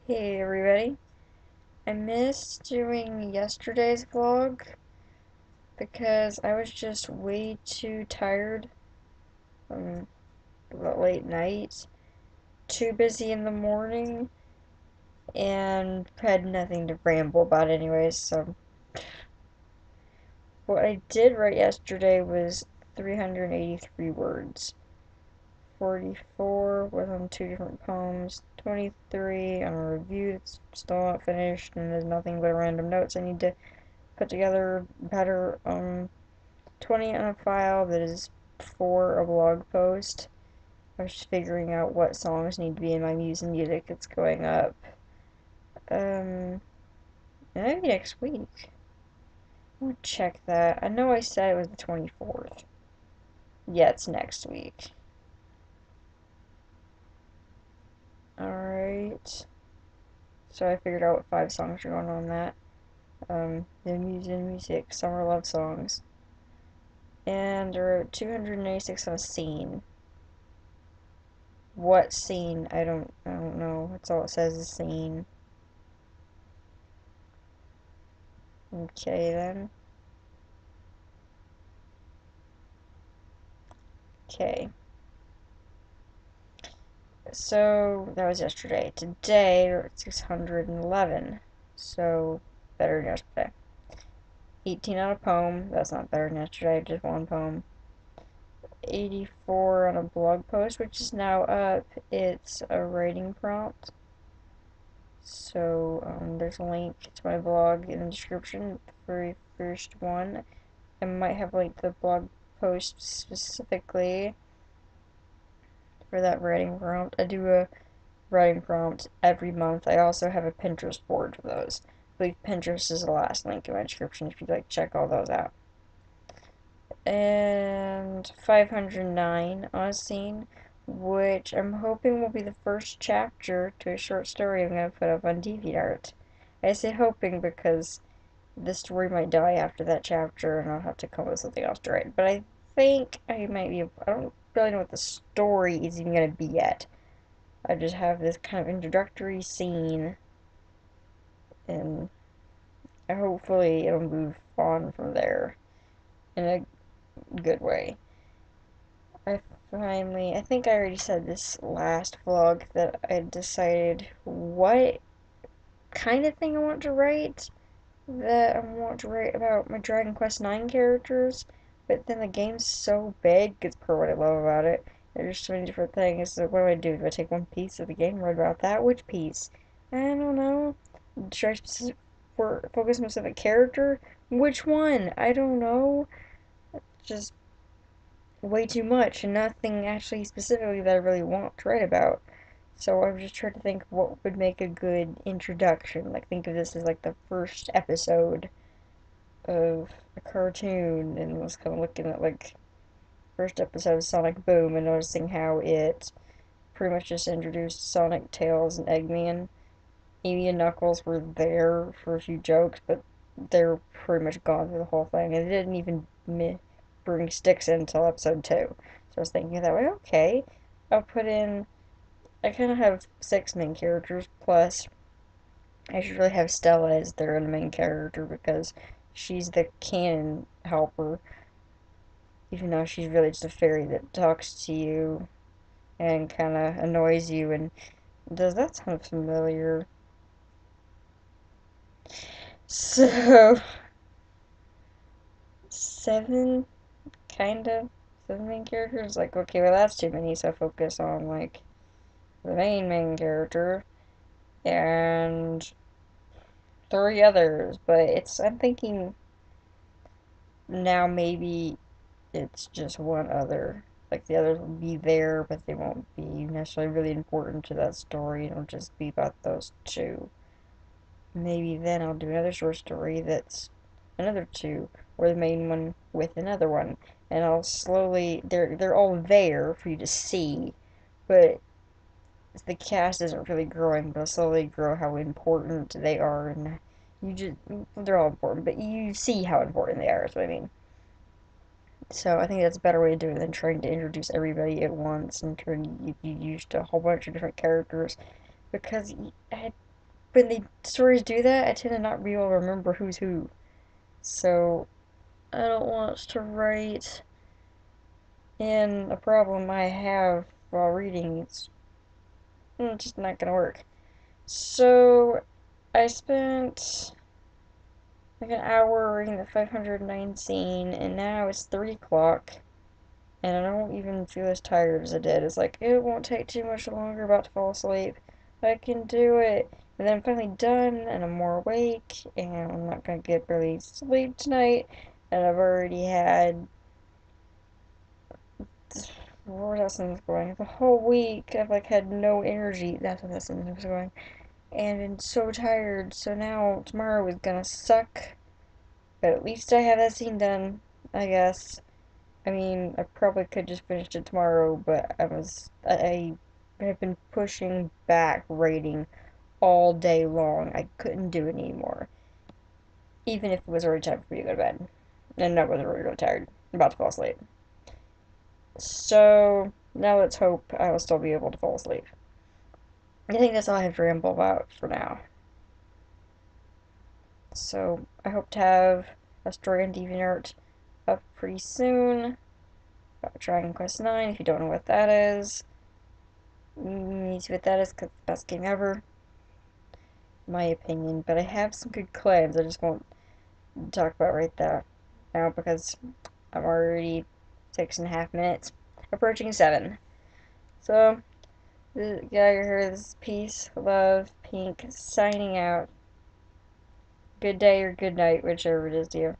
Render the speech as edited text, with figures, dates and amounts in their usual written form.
Hey everybody. I missed doing yesterday's vlog because I was just way too tired from the late night, too busy in the morning, and had nothing to ramble about anyways, so what I did write yesterday was 383 words. 44 was on two different poems, 23 on a review that's still not finished, and there's nothing but random notes I need to put together better 20 on a file that is for a blog post. I was just figuring out what songs need to be in my Muse and Music that's going up. Maybe next week. I'll check that. I know I said it was the 24th. Yeah, it's next week. Alright. So I figured out what 5 songs are going on that. The Muse and Music Summer Love Songs. And there are 286 on a scene. What scene? I don't know. That's all it says is scene. Okay then. Okay. So that was yesterday. Today we're at 611. So better than yesterday. 18 on a poem. That's not better than yesterday, just one poem. 84 on a blog post, which is now up. It's a writing prompt. So there's a link to my blog in the description, the very first one. I might have linked the blog post specifically for that writing prompt. I do a writing prompt every month. I also have a Pinterest board for those. I believe Pinterest is the last link in my description if you'd like to check all those out. And 509 on a scene, which I'm hoping will be the first chapter to a short story I'm going to put up on DeviantArt. I say hoping because the story might die after that chapter and I'll have to come up with something else to write. But I think I might be, I don't really know what the story is even going to be yet. I just have this kind of introductory scene, and hopefully it'll move on from there in a good way. I think I already said this last vlog that I decided what kind of thing I want to write. That I want to write about my Dragon Quest IX characters, but then the game's so big, it's per what I love about it. There's so many different things. So what do? Do I take one piece of the game, write about that? Which piece? I don't know. Should I focus on a specific character? Which one? I don't know. Just way too much and nothing actually specifically that I really want to write about. So I'm just trying to think what would make a good introduction. Like think of this as like the first episode of a cartoon, and was kind of looking at like first episode of Sonic Boom and noticing how it pretty much just introduced Sonic, Tails, and Eggman. Amy and Knuckles were there for a few jokes, but they're pretty much gone through the whole thing, and they didn't even bring Sticks in until episode 2. So I was thinking that way, okay, I'll put in. I kind of have 6 main characters, plus I should really have Stella as their main character because she's the canon helper, even though she's really just a fairy that talks to you and kind of annoys you. And does that sound familiar? So, 7, kind of. 7 main characters? Like, okay, well, that's too many, so focus on, like, the main character and 3 others. But I'm thinking now maybe it's just one other. Like, the others will be there, but they won't be necessarily really important to that story. It'll just be about those 2. Maybe then I'll do another short story that's another 2, or the main one with another one, and I'll slowly they're all there for you to see, but the cast isn't really growing, but I'll slowly grow how important they are, and you just they're all important, but you see how important they are. Is what I mean. So I think that's a better way to do it than trying to introduce everybody at once and turn you used to a whole bunch of different characters because when the stories do that, I tend to not be able to remember who's who. So I don't want to write in a problem I have while reading. It's just not gonna work. So I spent like an hour reading the 509 scene, and now it's 3 o'clock, and I don't even feel as tired as I did. It's like, it won't take too much longer, about to fall asleep. I can do it. And then I'm finally done, and I'm more awake, and I'm not gonna get really sleep tonight. And I've already had, where that sentence going? The whole week I've like had no energy. That's what that sentence was going. And been so tired. So now tomorrow is gonna suck. But at least I have that scene done, I guess. I mean, I probably could just finish it tomorrow, but I have been pushing back rating all day long. I couldn't do it anymore, even if it was already time for me to go to bed, and I was already really tired, about to fall asleep. So now let's hope I will still be able to fall asleep. I think that's all I have to ramble about for now. So I hope to have a story on DeviantArt up pretty soon. Dragon Quest IX, if you don't know what that is. You need to see what that is, because it's the best game ever, in my opinion. But I have some good claims I just won't talk about right there now, because I'm already 6.5 minutes, approaching 7. So, get out of here. This is Peace, Love, Pink, signing out. Good day or good night, whichever it is to you.